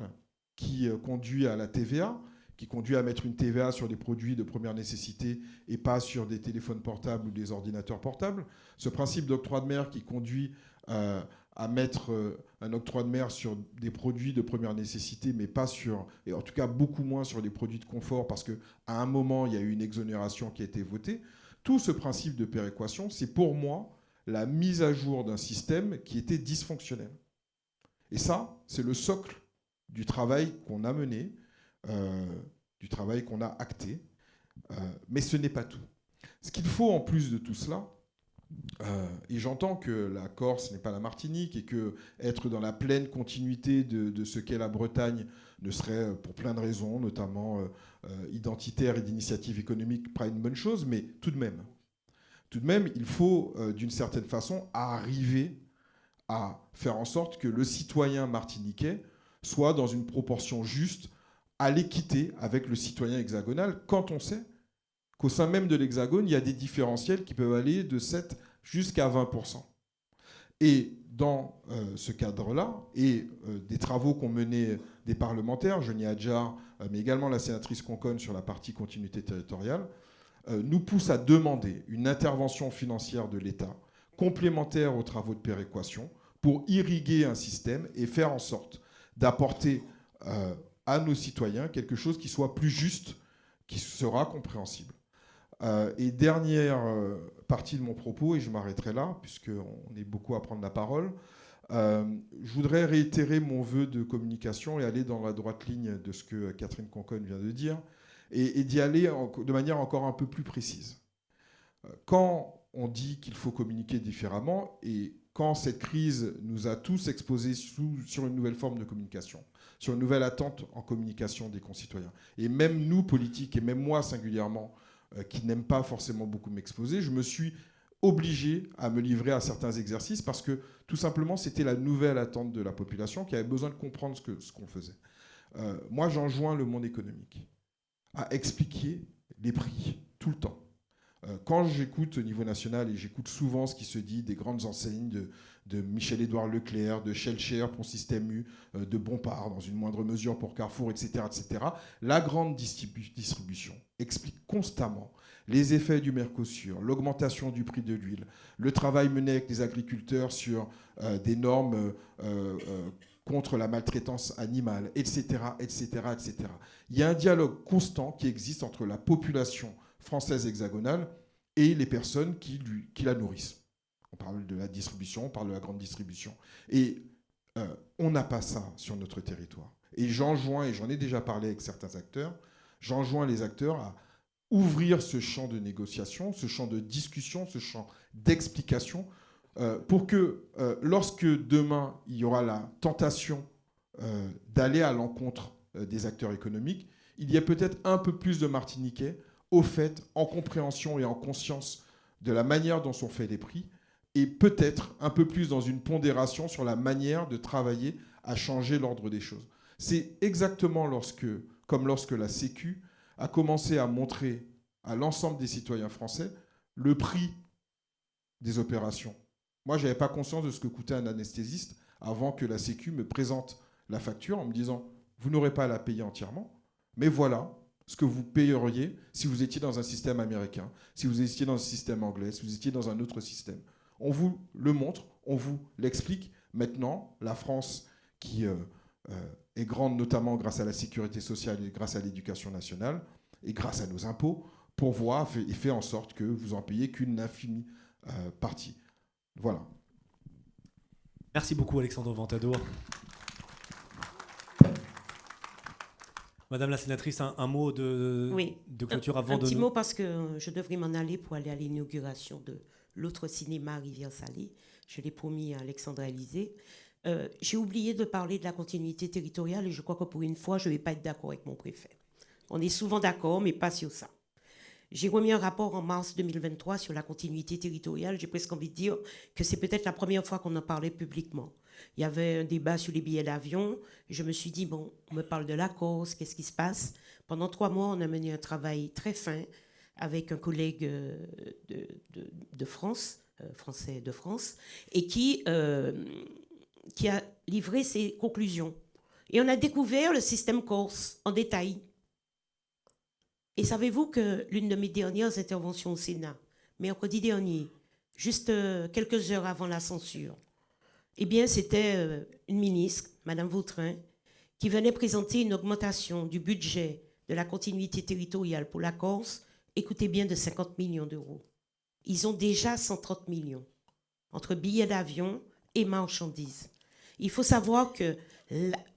qui conduit à la TVA, qui conduit à mettre une TVA sur des produits de première nécessité et pas sur des téléphones portables ou des ordinateurs portables, ce principe d'octroi de mer qui conduit à mettre un octroi de mer sur des produits de première nécessité, mais pas sur, et en tout cas beaucoup moins sur des produits de confort, parce qu'à un moment, il y a eu une exonération qui a été votée. Tout ce principe de péréquation, c'est pour moi la mise à jour d'un système qui était dysfonctionnel. Et ça, c'est le socle du travail qu'on a mené, du travail qu'on a acté. Mais ce n'est pas tout. Ce qu'il faut en plus de tout cela, et j'entends que la Corse n'est pas la Martinique et que être dans la pleine continuité de ce qu'est la Bretagne ne serait, pour plein de raisons, notamment identitaires et d'initiatives économiques, pas une bonne chose, mais tout de même, il faut, d'une certaine façon, arriver à faire en sorte que le citoyen martiniquais soit dans une proportion juste à l'équité avec le citoyen hexagonal, quand on sait qu'au sein même de l'Hexagone, il y a des différentiels qui peuvent aller de 7 jusqu'à 20%. Et dans ce cadre-là, et des travaux qu'ont menés des parlementaires, Johnny Adjar, mais également la sénatrice Conconne sur la partie continuité territoriale, nous poussent à demander une intervention financière de l'État complémentaire aux travaux de péréquation pour irriguer un système et faire en sorte d'apporter à nos citoyens quelque chose qui soit plus juste, qui sera compréhensible. Et dernière partie de mon propos, et je m'arrêterai là, puisqu'on est beaucoup à prendre la parole, je voudrais réitérer mon vœu de communication et aller dans la droite ligne de ce que Catherine Conconne vient de dire, et d'y aller de manière encore un peu plus précise. Quand on dit qu'il faut communiquer différemment, et quand cette crise nous a tous exposés sur une nouvelle forme de communication, sur une nouvelle attente en communication des concitoyens, et même nous, politiques, et même moi singulièrement, qui n'aime pas forcément beaucoup m'exposer, je me suis obligé à me livrer à certains exercices parce que tout simplement c'était la nouvelle attente de la population qui avait besoin de comprendre ce qu'on faisait. Moi j'enjoins le monde économique à expliquer les prix tout le temps. Quand j'écoute au niveau national, et j'écoute souvent ce qui se dit des grandes enseignes de Michel-Édouard Leclerc, de Shellshare pour Système U, de Bompard dans une moindre mesure pour Carrefour, etc., la grande distribution explique constamment les effets du Mercosur, l'augmentation du prix de l'huile, le travail mené avec les agriculteurs sur des normes contre la maltraitance animale, etc., etc., etc. Il y a un dialogue constant qui existe entre la population française hexagonale et les personnes qui la nourrissent. On parle de la distribution, on parle de la grande distribution. Et on n'a pas ça sur notre territoire. Et j'enjoins, et j'en ai déjà parlé avec certains acteurs, j'enjoins les acteurs à ouvrir ce champ de négociation, ce champ de discussion, ce champ d'explication, pour que lorsque demain il y aura la tentation d'aller à l'encontre des acteurs économiques, il y ait peut-être un peu plus de Martiniquais au fait, en compréhension et en conscience de la manière dont sont faits les prix, et peut-être un peu plus dans une pondération sur la manière de travailler à changer l'ordre des choses. C'est exactement comme lorsque la Sécu a commencé à montrer à l'ensemble des citoyens français le prix des opérations. Moi, je n'avais pas conscience de ce que coûtait un anesthésiste avant que la Sécu me présente la facture en me disant « Vous n'aurez pas à la payer entièrement, mais voilà ce que vous payeriez si vous étiez dans un système américain, si vous étiez dans un système anglais, si vous étiez dans un autre système. On vous le montre, on vous l'explique. Maintenant, la France, qui est grande notamment grâce à la sécurité sociale et grâce à l'éducation nationale, et grâce à nos impôts, pourvoit et fait en sorte que vous en payez qu'une infime partie. Voilà. Merci beaucoup, Alexandre Ventadour. Madame la sénatrice, un mot de clôture avant de... Un petit mot parce que je devrais m'en aller pour aller à l'inauguration de l'autre cinéma Rivière-Salée. Je l'ai promis à Alexandra Alizé. J'ai oublié de parler de la continuité territoriale et je crois que pour une fois, je ne vais pas être d'accord avec mon préfet. On est souvent d'accord, mais pas sur ça. J'ai remis un rapport en mars 2023 sur la continuité territoriale. J'ai presque envie de dire que c'est peut-être la première fois qu'on en parlait publiquement. Il y avait un débat sur les billets d'avion. Je me suis dit, bon, on me parle de la Corse, qu'est-ce qui se passe? Pendant 3 mois, on a mené un travail très fin avec un collègue de France, français de France, et qui a livré ses conclusions. Et on a découvert le système corse en détail. Et savez-vous que l'une de mes dernières interventions au Sénat, mercredi dernier, juste quelques heures avant la censure, eh bien, c'était une ministre, Madame Vautrin, qui venait présenter une augmentation du budget de la continuité territoriale pour la Corse, écoutez bien, de 50 millions d'euros. Ils ont déjà 130 millions entre billets d'avion et marchandises. Il faut savoir que...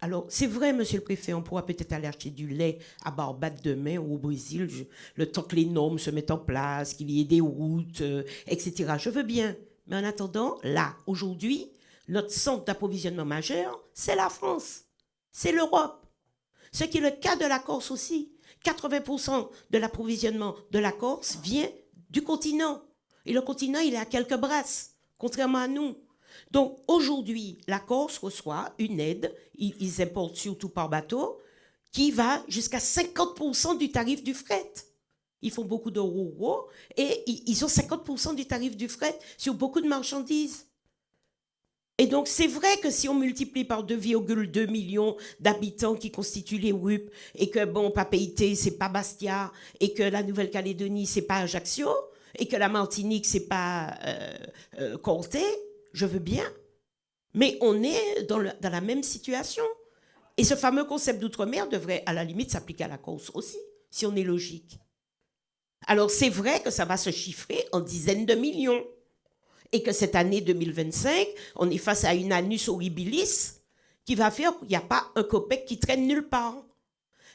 Alors, c'est vrai, monsieur le préfet, on pourra peut-être aller acheter du lait à Barbade demain ou au Brésil, le temps que les normes se mettent en place, qu'il y ait des routes, etc. Je veux bien. Mais en attendant, là, aujourd'hui, notre centre d'approvisionnement majeur, c'est la France, c'est l'Europe. Ce qui est le cas de la Corse aussi. 80% de l'approvisionnement de la Corse vient du continent. Et le continent, il est à quelques brasses, contrairement à nous. Donc aujourd'hui, la Corse reçoit une aide, ils importent surtout par bateau, qui va jusqu'à 50% du tarif du fret. Ils font beaucoup de ro-ro et ils ont 50% du tarif du fret sur beaucoup de marchandises. Et donc c'est vrai que si on multiplie par 2,2 millions d'habitants qui constituent les RUP et que bon, Papeete, c'est pas Bastia et que la Nouvelle-Calédonie, c'est pas Ajaccio et que la Martinique, c'est pas Comté, je veux bien, mais on est dans la même situation. Et ce fameux concept d'outre-mer devrait, à la limite, s'appliquer à la Corse aussi, si on est logique. Alors, c'est vrai que ça va se chiffrer en dizaines de millions. Et que cette année 2025, on est face à une annus horribilis qui va faire qu'il n'y a pas un copec qui traîne nulle part.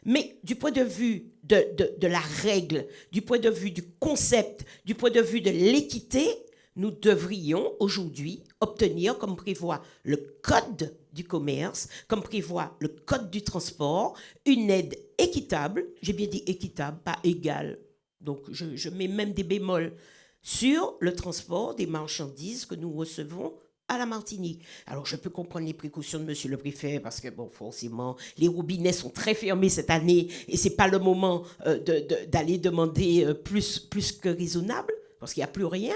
Mais du point de vue de la règle, du point de vue du concept, du point de vue de l'équité, nous devrions aujourd'hui obtenir, comme prévoit le Code du commerce, comme prévoit le Code du transport, une aide équitable, j'ai bien dit équitable, pas égale, donc je mets même des bémols, sur le transport des marchandises que nous recevons à la Martinique. Alors, je peux comprendre les précautions de monsieur le préfet, parce que, bon, forcément, les robinets sont très fermés cette année, et ce n'est pas le moment d'aller demander plus que raisonnable, parce qu'il n'y a plus rien.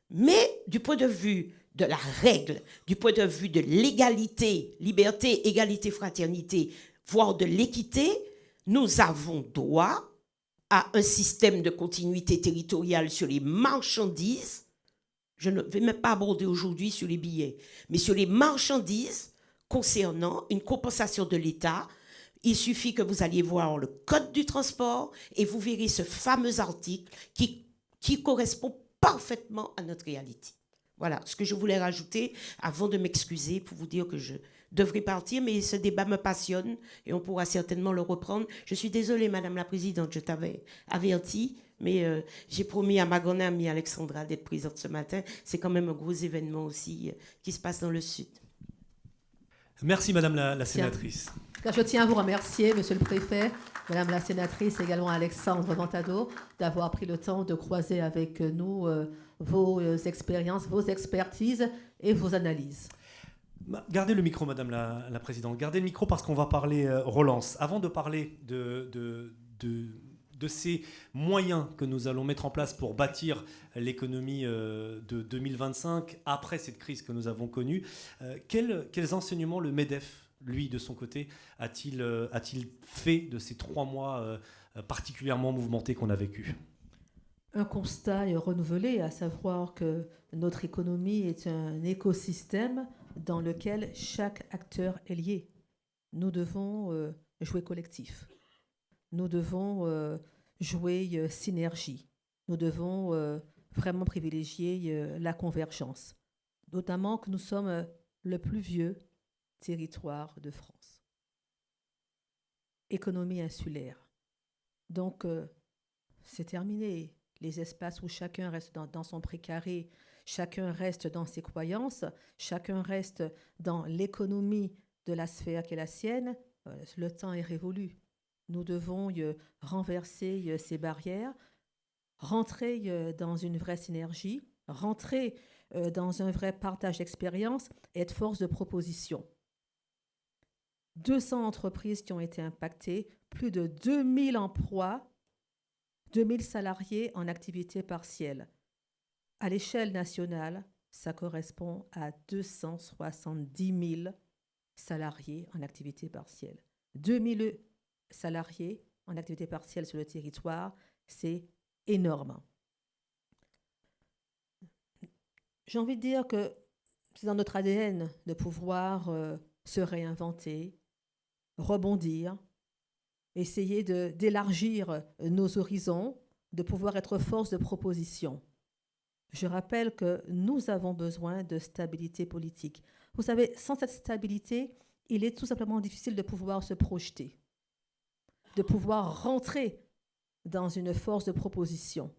Mais du point de vue de la règle, du point de vue de l'égalité, liberté, égalité, fraternité, voire de l'équité, nous avons droit à un système de continuité territoriale sur les marchandises. Je ne vais même pas aborder aujourd'hui sur les billets, mais sur les marchandises concernant une compensation de l'État. Il suffit que vous alliez voir le Code du transport et vous verrez ce fameux article qui correspond parfaitement à notre réalité. Voilà ce que je voulais rajouter avant de m'excuser pour vous dire que je devrais partir, mais ce débat me passionne et on pourra certainement le reprendre. Je suis désolée, Madame la Présidente, je t'avais averti, mais j'ai promis à ma grande amie Alexandra d'être présente ce matin. C'est quand même un gros événement aussi qui se passe dans le Sud. Merci, Madame la sénatrice. Je tiens à vous remercier, Monsieur le Préfet, Madame la sénatrice, également Alexandre Ventadour, d'avoir pris le temps de croiser avec nous vos expériences, vos expertises et vos analyses. Gardez le micro, Madame la Présidente. Gardez le micro parce qu'on va parler relance. Avant de parler de ces moyens que nous allons mettre en place pour bâtir l'économie de 2025, après cette crise que nous avons connue, quels enseignements le MEDEF, lui, de son côté, a-t-il fait de ces 3 mois particulièrement mouvementés qu'on a vécus? Un constat est renouvelé, à savoir que notre économie est un écosystème dans lequel chaque acteur est lié. Nous devons jouer collectif. Nous devons jouer synergie. Nous devons vraiment privilégier la convergence. Notamment que nous sommes le plus vieux territoire de France. Économie insulaire. Donc, c'est terminé. Les espaces où chacun reste dans son précaré, chacun reste dans ses croyances, chacun reste dans l'économie de la sphère qui est la sienne, le temps est révolu. Nous devons renverser ces barrières, rentrer dans une vraie synergie, rentrer dans un vrai partage d'expérience et être force de proposition. 200 entreprises qui ont été impactées, plus de 2000 emplois, 2000 salariés en activité partielle. À l'échelle nationale, ça correspond à 270 000 salariés en activité partielle. 2000 salariés en activité partielle sur le territoire, c'est énorme. J'ai envie de dire que c'est dans notre ADN de pouvoir se réinventer, rebondir, essayer d'élargir nos horizons, de pouvoir être force de proposition. Je rappelle que nous avons besoin de stabilité politique. Vous savez, sans cette stabilité, il est tout simplement difficile de pouvoir se projeter, de pouvoir rentrer dans une force de proposition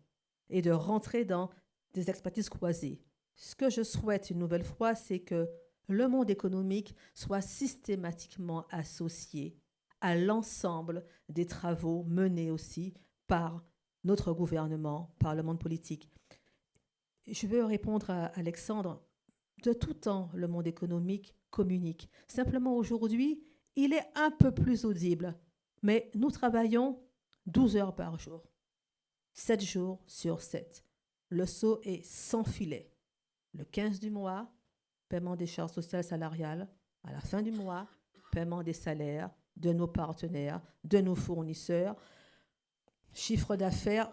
et de rentrer dans des expertises croisées. Ce que je souhaite une nouvelle fois, c'est que le monde économique soit systématiquement associé à l'ensemble des travaux menés aussi par notre gouvernement, par le monde politique. Je veux répondre à Alexandre. De tout temps, le monde économique communique. Simplement aujourd'hui, il est un peu plus audible. Mais nous travaillons 12 heures par jour, 7 jours sur 7. Le saut est sans filet. Le 15 du mois, paiement des charges sociales salariales. À la fin du mois, paiement des salaires de nos partenaires, de nos fournisseurs. Chiffre d'affaires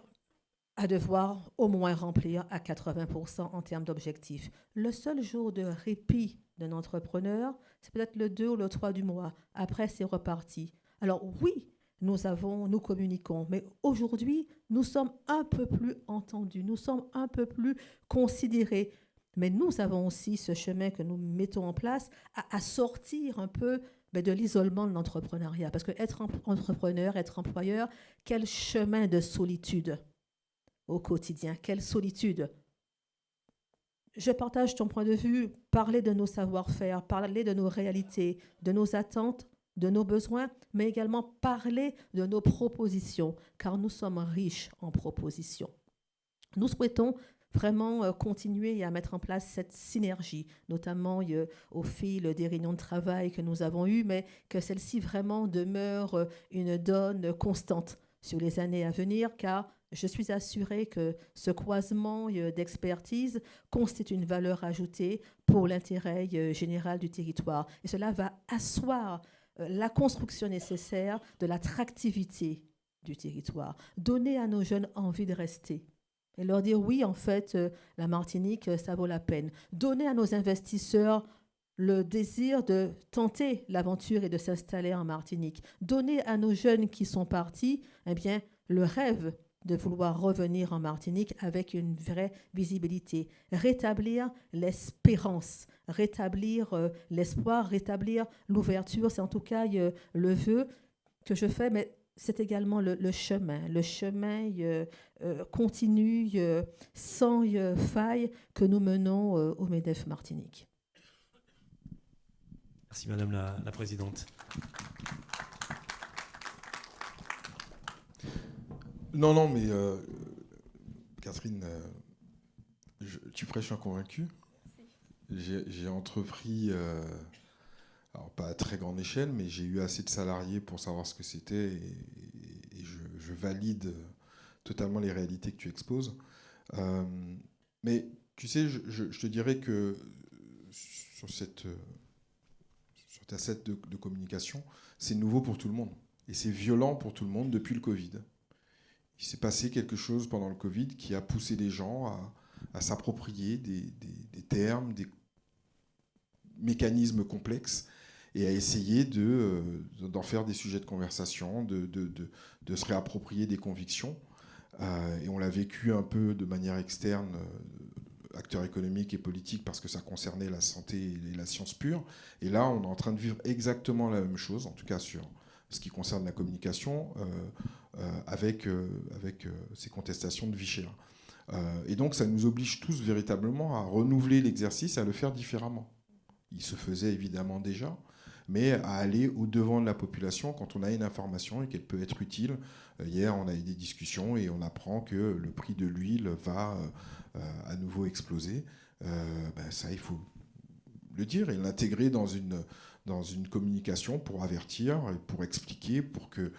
à devoir au moins remplir à 80% en termes d'objectifs. Le seul jour de répit d'un entrepreneur, c'est peut-être le 2 ou le 3 du mois. Après, c'est reparti. Alors oui, nous communiquons, mais aujourd'hui, nous sommes un peu plus entendus, nous sommes un peu plus considérés. Mais nous avons aussi ce chemin que nous mettons en place à sortir un peu de l'isolement de l'entrepreneuriat. Parce que être entrepreneur, être employeur, quel chemin de solitude au quotidien, quelle solitude. Je partage ton point de vue, parler de nos savoir-faire, parler de nos réalités, de nos attentes, de nos besoins, mais également parler de nos propositions, car nous sommes riches en propositions. Nous souhaitons vraiment continuer à mettre en place cette synergie, notamment au fil des réunions de travail que nous avons eues, mais que celle-ci vraiment demeure une donne constante sur les années à venir, car je suis assurée que ce croisement d'expertise constitue une valeur ajoutée pour l'intérêt général du territoire. Et cela va asseoir la construction nécessaire de l'attractivité du territoire, donner à nos jeunes envie de rester et leur dire oui, en fait, la Martinique, ça vaut la peine. Donner à nos investisseurs le désir de tenter l'aventure et de s'installer en Martinique. Donner à nos jeunes qui sont partis, eh bien, le rêve de vouloir revenir en Martinique avec une vraie visibilité. Rétablir l'espérance, rétablir l'espoir, rétablir l'ouverture. C'est en tout cas le vœu que je fais, mais c'est également le chemin continu, sans faille, que nous menons au MEDEF Martinique. Merci Madame la Présidente. Non, mais Catherine, tu prêches un convaincu. J'ai entrepris, alors pas à très grande échelle, mais j'ai eu assez de salariés pour savoir ce que c'était et je valide totalement les réalités que tu exposes. Mais tu sais, je te dirais que sur cet asset de communication, c'est nouveau pour tout le monde. Et c'est violent pour tout le monde depuis le Covid. Il s'est passé quelque chose pendant le Covid qui a poussé les gens à s'approprier des termes, des mécanismes complexes et à essayer d'en faire des sujets de conversation, de se réapproprier des convictions. Et on l'a vécu un peu de manière externe, acteurs économiques et politiques, parce que ça concernait la santé et la science pure. Et là, on est en train de vivre exactement la même chose, en tout cas sur ce qui concerne la communication, avec ces contestations de vie chère. Et donc, ça nous oblige tous véritablement à renouveler l'exercice et à le faire différemment. Il se faisait évidemment déjà, mais à aller au-devant de la population quand on a une information et qu'elle peut être utile. Hier, on a eu des discussions et on apprend que le prix de l'huile va à nouveau exploser. Ça, il faut le dire et l'intégrer dans une communication pour avertir, pour expliquer, pour que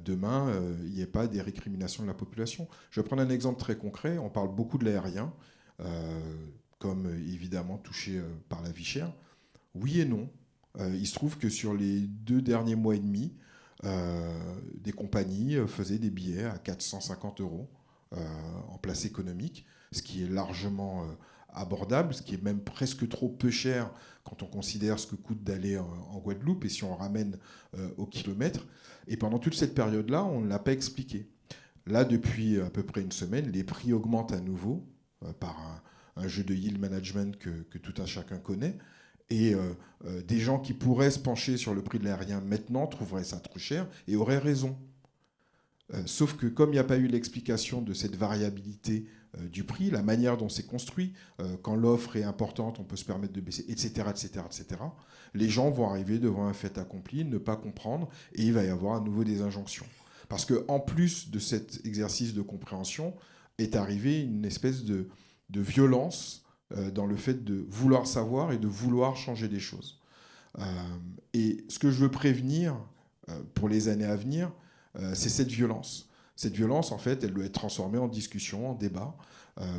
demain, il n'y ait pas des récriminations de la population. Je vais prendre un exemple très concret. On parle beaucoup de l'aérien, comme évidemment touché par la vie chère. Oui et non. Il se trouve que sur les 2 derniers mois et demi, des compagnies faisaient des billets à 450 € en place économique, ce qui est largement abordable, ce qui est même presque trop peu cher quand on considère ce que coûte d'aller en Guadeloupe et si on ramène au kilomètre. Et pendant toute cette période-là, on ne l'a pas expliqué. Là, depuis à peu près une semaine, les prix augmentent à nouveau par un jeu de yield management que tout un chacun connaît. Et des gens qui pourraient se pencher sur le prix de l'aérien maintenant trouveraient ça trop cher et auraient raison. Sauf que comme il n'y a pas eu l'explication de cette variabilité du prix, la manière dont c'est construit, quand l'offre est importante, on peut se permettre de baisser, etc., les gens vont arriver devant un fait accompli, ne pas comprendre, et il va y avoir à nouveau des injonctions. Parce qu'en plus de cet exercice de compréhension, est arrivée une espèce de violence dans le fait de vouloir savoir et de vouloir changer des choses. Et ce que je veux prévenir pour les années à venir, c'est cette violence. Cette violence, en fait, elle doit être transformée en discussion, en débat.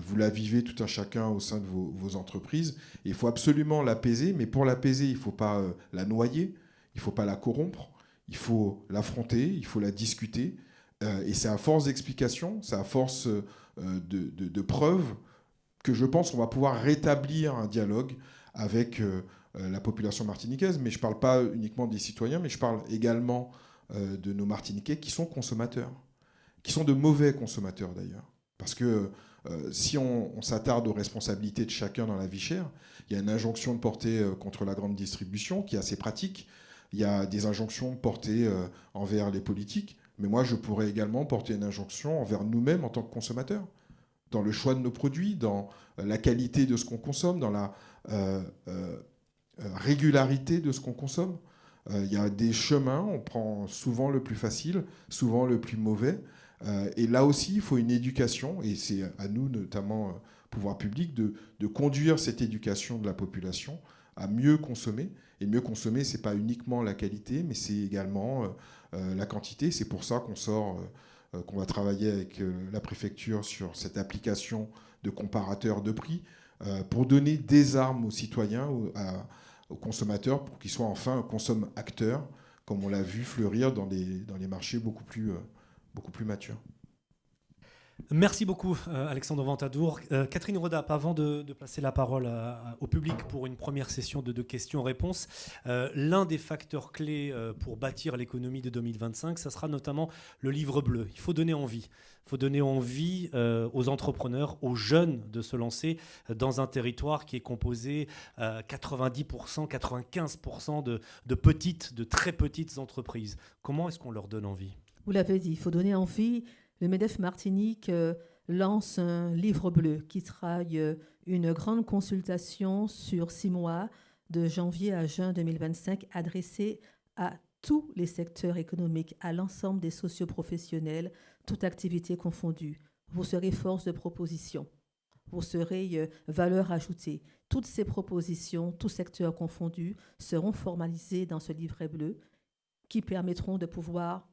Vous la vivez tout un chacun au sein de vos entreprises. Et il faut absolument l'apaiser, mais pour l'apaiser, il ne faut pas la noyer, il ne faut pas la corrompre, il faut l'affronter, il faut la discuter. Et c'est à force d'explications, c'est à force de preuves que je pense qu'on va pouvoir rétablir un dialogue avec la population martiniquaise. Mais je ne parle pas uniquement des citoyens, mais je parle également de nos Martiniquais qui sont consommateurs, qui sont de mauvais consommateurs d'ailleurs. Parce que si on s'attarde aux responsabilités de chacun dans la vie chère, il y a une injonction de porter contre la grande distribution qui est assez pratique. Il y a des injonctions portées envers les politiques. Mais moi, je pourrais également porter une injonction envers nous-mêmes en tant que consommateurs, dans le choix de nos produits, dans la qualité de ce qu'on consomme, dans la régularité de ce qu'on consomme. Il y a des chemins, on prend souvent le plus facile, souvent le plus mauvais. Et là aussi, il faut une éducation, et c'est à nous, notamment pouvoir public, de conduire cette éducation de la population à mieux consommer. Et mieux consommer, ce n'est pas uniquement la qualité, mais c'est également la quantité. C'est pour ça qu'on va travailler avec la préfecture sur cette application de comparateur de prix pour donner des armes aux citoyens, aux consommateurs, pour qu'ils soient enfin consomme-acteurs, comme on l'a vu fleurir dans les marchés beaucoup plus matures. Merci beaucoup, Alexandre Ventadour. Catherine Rodap, avant de passer la parole au public pour une première session de questions-réponses, l'un des facteurs clés pour bâtir l'économie de 2025, ça sera notamment le livre bleu. Il faut donner envie. Il faut donner envie aux entrepreneurs, aux jeunes de se lancer dans un territoire qui est composé 90%, 95% de petites, de très petites entreprises. Comment est-ce qu'on leur donne envie ? Vous l'avez dit, il faut donner envie. Le MEDEF Martinique lance un livre bleu qui sera une grande consultation sur 6 mois, de janvier à juin 2025, adressée à tous les secteurs économiques, à l'ensemble des socioprofessionnels, toute activité confondue. Vous serez force de proposition, vous serez valeur ajoutée. Toutes ces propositions, tous secteurs confondus, seront formalisées dans ce livret bleu qui permettront de pouvoir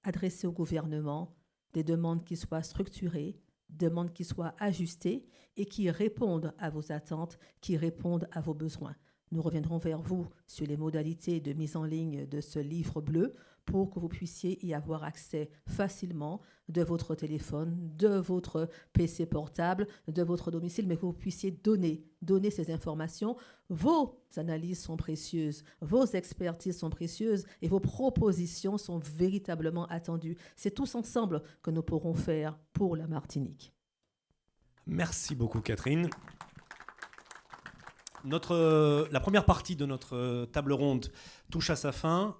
adresser au gouvernement des demandes qui soient structurées, demandes qui soient ajustées et qui répondent à vos attentes, qui répondent à vos besoins. nous reviendrons vers vous sur les modalités de mise en ligne de ce livre bleu pour que vous puissiez y avoir accès facilement de votre téléphone, de votre PC portable, de votre domicile, mais que vous puissiez donner ces informations. Vos analyses sont précieuses, vos expertises sont précieuses et vos propositions sont véritablement attendues. C'est tous ensemble que nous pourrons faire pour la Martinique. Merci beaucoup, Catherine. La première partie de notre table ronde touche à sa fin.